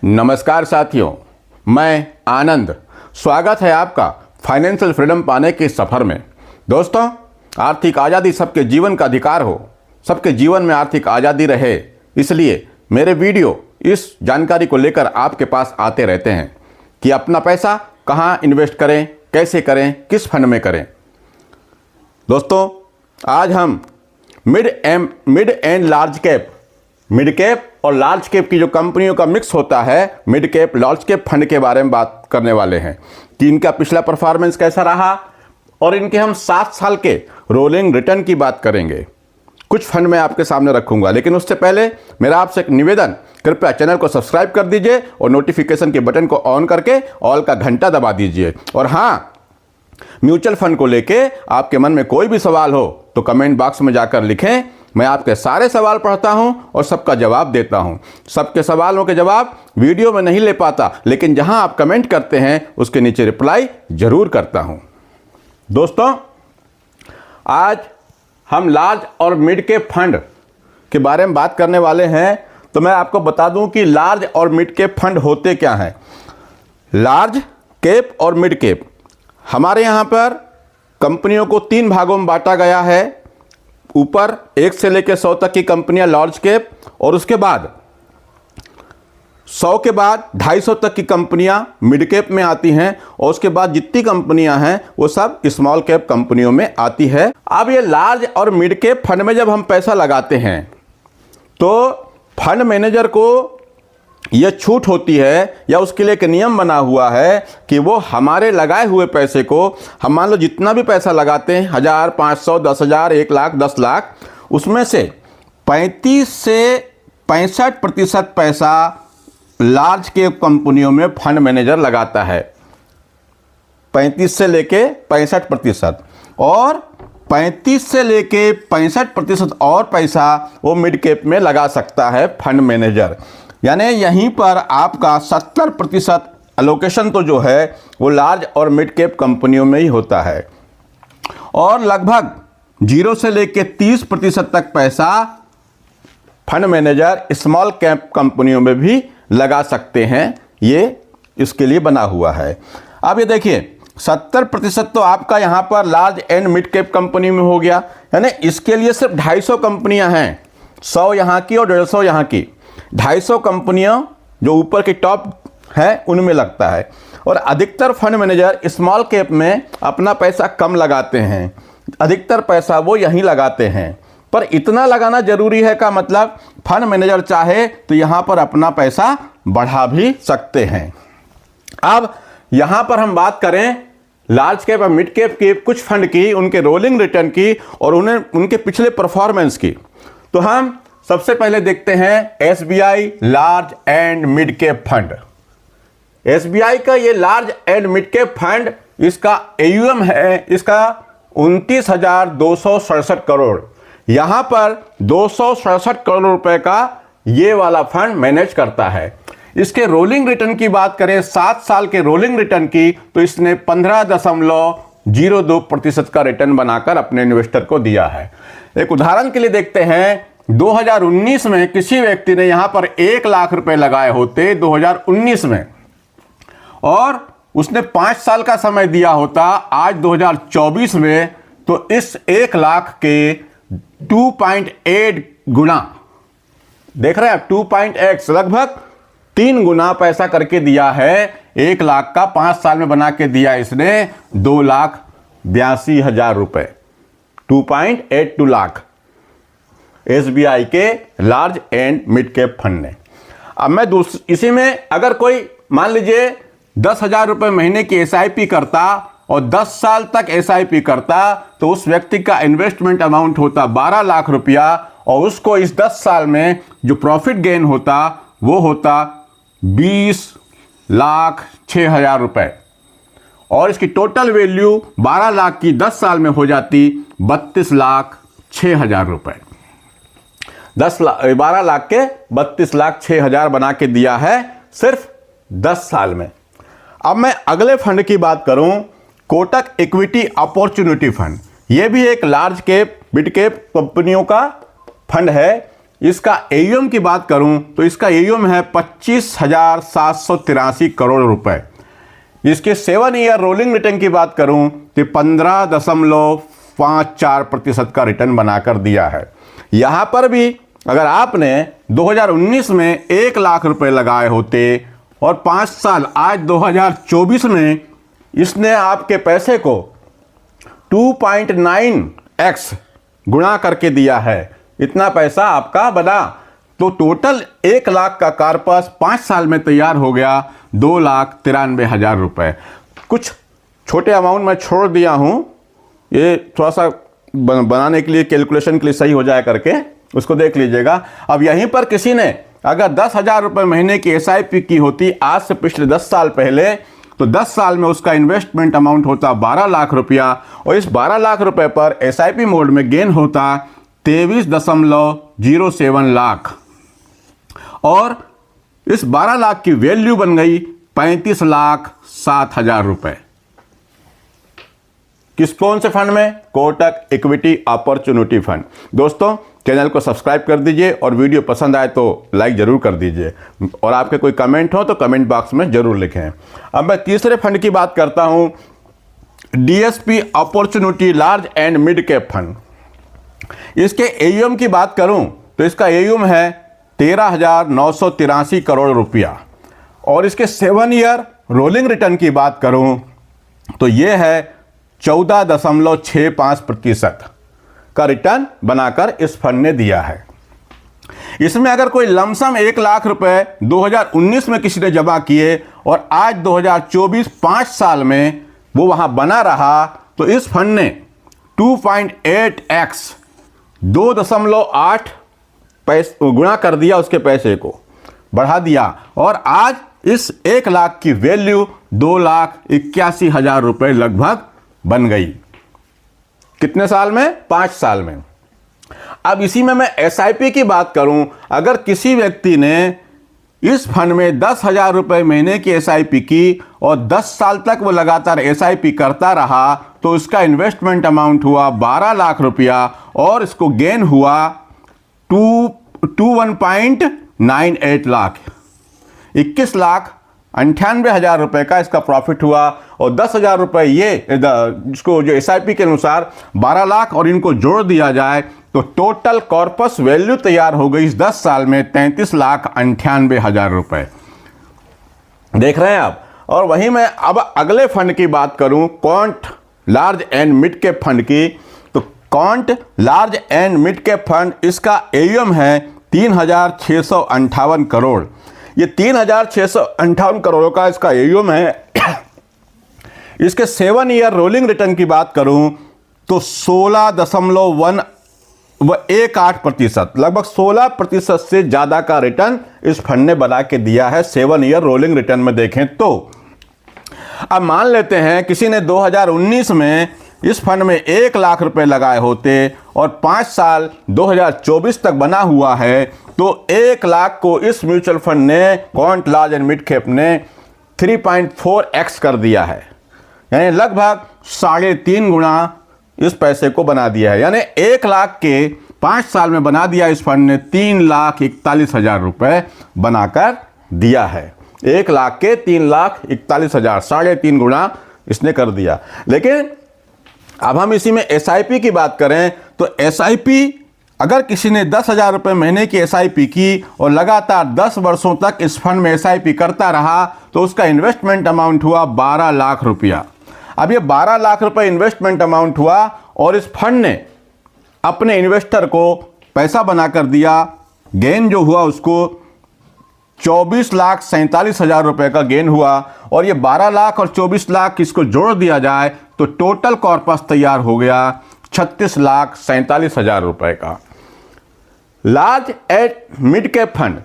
नमस्कार साथियों, मैं आनंद। स्वागत है आपका फाइनेंशियल फ्रीडम पाने के सफ़र में। दोस्तों, आर्थिक आज़ादी सबके जीवन का अधिकार हो, सबके जीवन में आर्थिक आज़ादी रहे, इसलिए मेरे वीडियो इस जानकारी को लेकर आपके पास आते रहते हैं कि अपना पैसा कहाँ इन्वेस्ट करें, कैसे करें, किस फंड में करें। दोस्तों, आज हम mid and large cap, mid cap और लार्ज कैप की जो कंपनियों का मिक्स होता है, mid cap large cap fund के बारे में बात करने वाले हैं कि इनका पिछला परफॉर्मेंस कैसा रहा, और इनके हम 7 साल के रोलिंग रिटर्न की बात करेंगे। कुछ फंड मैं आपके सामने रखूंगा, लेकिन उससे पहले मेरा आपसे एक निवेदन, कृपया चैनल को सब्सक्राइब कर दीजिए और नोटिफिकेशन के बटन को ऑन करके ऑल का घंटा दबा दीजिए। और हाँ, म्यूचुअल फंड को लेके आपके मन में कोई भी सवाल हो तो कमेंट बॉक्स में जाकर लिखें। मैं आपके सारे सवाल पढ़ता हूं और सबका जवाब देता हूं। सबके सवालों के जवाब वीडियो में नहीं ले पाता, लेकिन जहां आप कमेंट करते हैं उसके नीचे रिप्लाई जरूर करता हूं। दोस्तों, आज हम लार्ज और मिड कैप फंड के बारे में बात करने वाले हैं। तो मैं आपको बता दूं कि लार्ज और मिड कैप फंड होते क्या हैं। लार्ज कैप और मिड कैप, हमारे यहाँ पर कंपनियों को 3 भागों में बांटा गया है। ऊपर 1 से लेकर 100 तक की कंपनियां लार्ज कैप, और उसके बाद 100 के बाद 250 तक की कंपनियां मिड कैप में आती हैं, और उसके बाद जितनी कंपनियां हैं वो सब स्मॉल कैप कंपनियों में आती है। अब ये लार्ज और मिड कैप फंड में जब हम पैसा लगाते हैं तो फंड मैनेजर को यह छूट होती है, या उसके लिए एक नियम बना हुआ है कि वो हमारे लगाए हुए पैसे को, हम मान लो जितना भी पैसा लगाते हैं, 1000, 500, 10,000, 1 लाख, 10 लाख, उसमें से 35 से 65% पैसा लार्ज कैप कंपनियों में फंड मैनेजर लगाता है। 35 से लेके 65%, और 35 से लेके 65% और पैसा वो मिड कैप में लगा सकता है फंड मैनेजर। यानी यहीं पर आपका 70% एलोकेशन तो जो है वो लार्ज और मिड कैप कंपनियों में ही होता है, और लगभग 0 से लेकर 30% तक पैसा फंड मैनेजर स्मॉल कैप कंपनियों में भी लगा सकते हैं। ये इसके लिए बना हुआ है। अब ये देखिए, 70% तो आपका यहाँ पर large and mid cap company में हो गया, यानी इसके लिए सिर्फ 250 कंपनियाँ हैं, 100 यहाँ की और 150 यहाँ की। 250 कंपनियां जो ऊपर की टॉप है उनमें लगता है। और अधिकतर फंड मैनेजर स्मॉल कैप में अपना पैसा कम लगाते हैं, अधिकतर पैसा वो यहीं लगाते हैं। पर इतना लगाना जरूरी है का मतलब, फंड मैनेजर चाहे तो यहां पर अपना पैसा बढ़ा भी सकते हैं। अब यहां पर हम बात करें लार्ज कैप और मिड कैप के कुछ फंड की, उनके रोलिंग रिटर्न की और उनके पिछले परफॉर्मेंस की। तो हम सबसे पहले देखते हैं SBI large and mid cap fund. SBI का ये large and mid cap fund, इसका AUM है इसका 29,267 करोड़। यहां पर 267 करोड़ रुपए का ये वाला फंड मैनेज करता है। इसके रोलिंग रिटर्न की बात करें, 7 साल के रोलिंग रिटर्न की, तो इसने 15.02% का रिटर्न बनाकर अपने इन्वेस्टर को दिया है। एक उदाहरण के लिए देखते हैं, 2019 में किसी व्यक्ति ने यहां पर 1 लाख रुपए लगाए होते 2019 में, और उसने 5 साल का समय दिया होता आज 2024 में, तो इस 1 लाख के 2.8 गुना, देख रहे हैं आप, 2.x, लगभग 3 गुना पैसा करके दिया है। 1 लाख का 5 साल में बना के दिया इसने 2,82,000 रुपए, 2.82 लाख SBI के large and mid cap fund ने। अब मैं इसी में अगर कोई मान लीजिए 10,000 रुपये महीने की SIP करता और 10 साल तक SIP करता, तो उस व्यक्ति का इन्वेस्टमेंट अमाउंट होता 12 लाख रुपया, और उसको इस 10 साल में जो प्रॉफिट गेन होता वो होता 20,06,000 रुपये, और इसकी टोटल वैल्यू 12 लाख की 10 साल में हो जाती 32,06,000 रुपये। 12 लाख के 32,06,000 बना के दिया है सिर्फ 10 साल में। अब मैं अगले फंड की बात करूं, कोटक इक्विटी अपॉर्चुनिटी फंड। यह भी एक लार्ज कैप मिड कैप कंपनियों का फंड है। इसका एयूएम की बात करूं तो इसका एयूएम है 25,783 करोड़ रुपए। इसके 7 ईयर रोलिंग रिटर्न की बात करूं तो 15.54% का रिटर्न बनाकर दिया है। यहां पर भी अगर आपने 2019 में 1 लाख रुपए लगाए होते और 5 साल आज 2024 में इसने आपके पैसे को 2.9x गुणा करके दिया है, इतना पैसा आपका बना। तो टोटल 1 लाख का कार्पस 5 साल में तैयार हो गया 2,93,000 रुपए। कुछ छोटे अमाउंट मैं छोड़ दिया हूं, ये थोड़ा सा बनाने के लिए, कैलकुलेशन के लिए सही हो जाए करके उसको देख लीजिएगा। अब यहीं पर किसी ने अगर 10,000 रुपये महीने की SIP की होती आज से पिछले 10 साल पहले, तो 10 साल में उसका इन्वेस्टमेंट अमाउंट होता 12 लाख रुपया और इस 12 लाख रुपए पर SIP मोड में गेन होता 23.07 लाख और इस 12 लाख की वैल्यू बन गई 35,07,000 रुपए। किस कौन से फंड में? Kotak equity opportunity fund. दोस्तों चैनल को सब्सक्राइब कर दीजिए और वीडियो पसंद आए तो लाइक जरूर कर दीजिए और आपके कोई कमेंट हो तो कमेंट बॉक्स में जरूर लिखें। अब मैं तीसरे फंड की बात करता हूं, DSP opportunity large and mid cap fund. इसके एयूएम की बात करूं तो इसका एयूएम है 13,983 करोड़ रुपया और इसके 7 ईयर रोलिंग रिटर्न की बात करूं तो यह है 14.65% का रिटर्न बनाकर इस फंड ने दिया है। इसमें अगर कोई लमसम 1 लाख रुपए 2019 में किसी ने जमा किए और आज 2024 5 साल में वो वहां बना रहा तो इस फंड ने 2.8x 2.8 गुणा कर दिया, उसके पैसे को बढ़ा दिया और आज इस 1 लाख की वैल्यू 2,81,000 रुपए लगभग बन गई। कितने साल में? 5 साल में। अब इसी में मैं SIP की बात करूं, अगर किसी व्यक्ति ने इस फंड में 10,000 रुपए महीने की SIP की और 10 साल तक वो लगातार SIP करता रहा तो उसका इन्वेस्टमेंट अमाउंट हुआ 12 लाख रुपया और इसको गेन हुआ 21.98 लाख, 21,98,000 रुपए का इसका प्रॉफिट हुआ और 10,000 रुपए ये जिसको जो SIP के अनुसार 12 लाख और इनको जोड़ दिया जाए तो टोटल कॉर्पस वैल्यू तैयार हो गई इस 10 साल में 33,98,000 रुपए। देख रहे हैं आप। और वहीं मैं अब अगले फंड की बात करूं, quant large and mid cap fund की, तो quant large and mid cap fund इसका एयूएम है 3,658 करोड़। ये 3,658 करोड़ का इसका एयूएम है। इसके 7 ईयर रोलिंग रिटर्न की बात करूं तो 16.18%, लगभग 16% से ज़्यादा का रिटर्न इस फंड ने बना के दिया है 7 ईयर रोलिंग रिटर्न में देखें तो। अब मान लेते हैं किसी ने 2019 में इस फंड में 1 लाख रुपए लगाए होते और 5 साल 2024 तक बना हुआ है तो 1 लाख को इस म्यूचुअल फंड ने, quant large and mid cap ने 3.4x कर दिया है, यानी लगभग 3.5 गुना इस पैसे को बना दिया है। यानी 1 लाख के 5 साल में बना दिया इस फंड ने 3,41,000 रुपए बनाकर दिया है। 1 लाख के 3,41,000, 3.5 गुना इसने कर दिया। लेकिन अब हम इसी में SIP की बात करें तो SIP अगर किसी ने 10,000 रुपये महीने की SIP की और लगातार 10 वर्षों तक इस फंड में SIP करता रहा तो उसका इन्वेस्टमेंट अमाउंट हुआ 12 लाख रुपया। अब ये 12 लाख रुपए इन्वेस्टमेंट अमाउंट हुआ और इस फंड ने अपने इन्वेस्टर को पैसा बनाकर दिया। गेन जो हुआ उसको 24,47,000 रुपए का गेन हुआ और ये 12 लाख और 24 लाख इसको जोड़ दिया जाए तो टोटल कॉर्पस तैयार हो गया 36,47,000 रुपए का। Large and mid cap fund,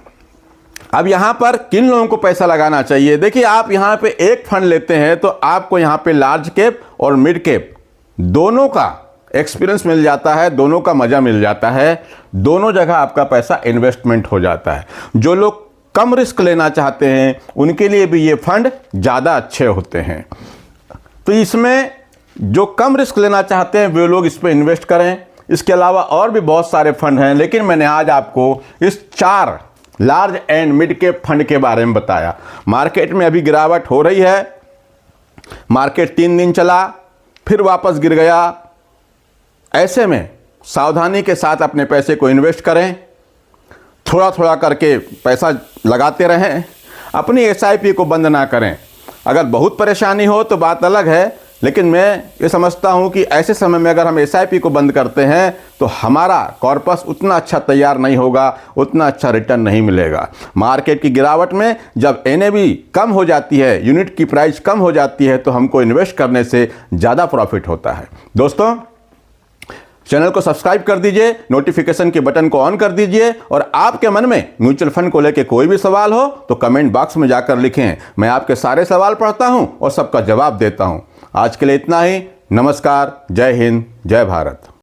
अब यहां पर किन लोगों को पैसा लगाना चाहिए? देखिए, आप यहां पे एक फंड लेते हैं तो आपको यहां पे लार्ज कैप और मिड कैप दोनों का एक्सपीरियंस मिल जाता है, दोनों का मजा मिल जाता है, दोनों जगह आपका पैसा इन्वेस्टमेंट हो जाता है। जो लोग कम रिस्क लेना चाहते हैं उनके लिए भी ये फंड ज़्यादा अच्छे होते हैं। तो इसमें जो कम रिस्क लेना चाहते हैं वे लोग इस पर इन्वेस्ट करें। इसके अलावा और भी बहुत सारे फंड हैं, लेकिन मैंने आज आपको इस 4 large and mid cap fund के बारे में बताया। मार्केट में अभी गिरावट हो रही है, मार्केट 3 दिन चला फिर वापस गिर गया। ऐसे में सावधानी के साथ अपने पैसे को इन्वेस्ट करें, थोड़ा थोड़ा करके पैसा लगाते रहें, अपनी एसआईपी को बंद ना करें। अगर बहुत परेशानी हो तो बात अलग है, लेकिन मैं ये समझता हूँ कि ऐसे समय में अगर हम एसआईपी को बंद करते हैं तो हमारा कॉर्पस उतना अच्छा तैयार नहीं होगा, उतना अच्छा रिटर्न नहीं मिलेगा। मार्केट की गिरावट में जब एनएवी कम हो जाती है, यूनिट की प्राइस कम हो जाती है, तो हमको इन्वेस्ट करने से ज़्यादा प्रॉफिट होता है। दोस्तों, चैनल को सब्सक्राइब कर दीजिए, नोटिफिकेशन के बटन को ऑन कर दीजिए, और आपके मन में म्यूचुअल फंड को लेकर कोई भी सवाल हो तो कमेंट बॉक्स में जाकर लिखें। मैं आपके सारे सवाल पढ़ता हूं और सबका जवाब देता हूं। आज के लिए इतना ही। नमस्कार, जय हिंद, जय भारत।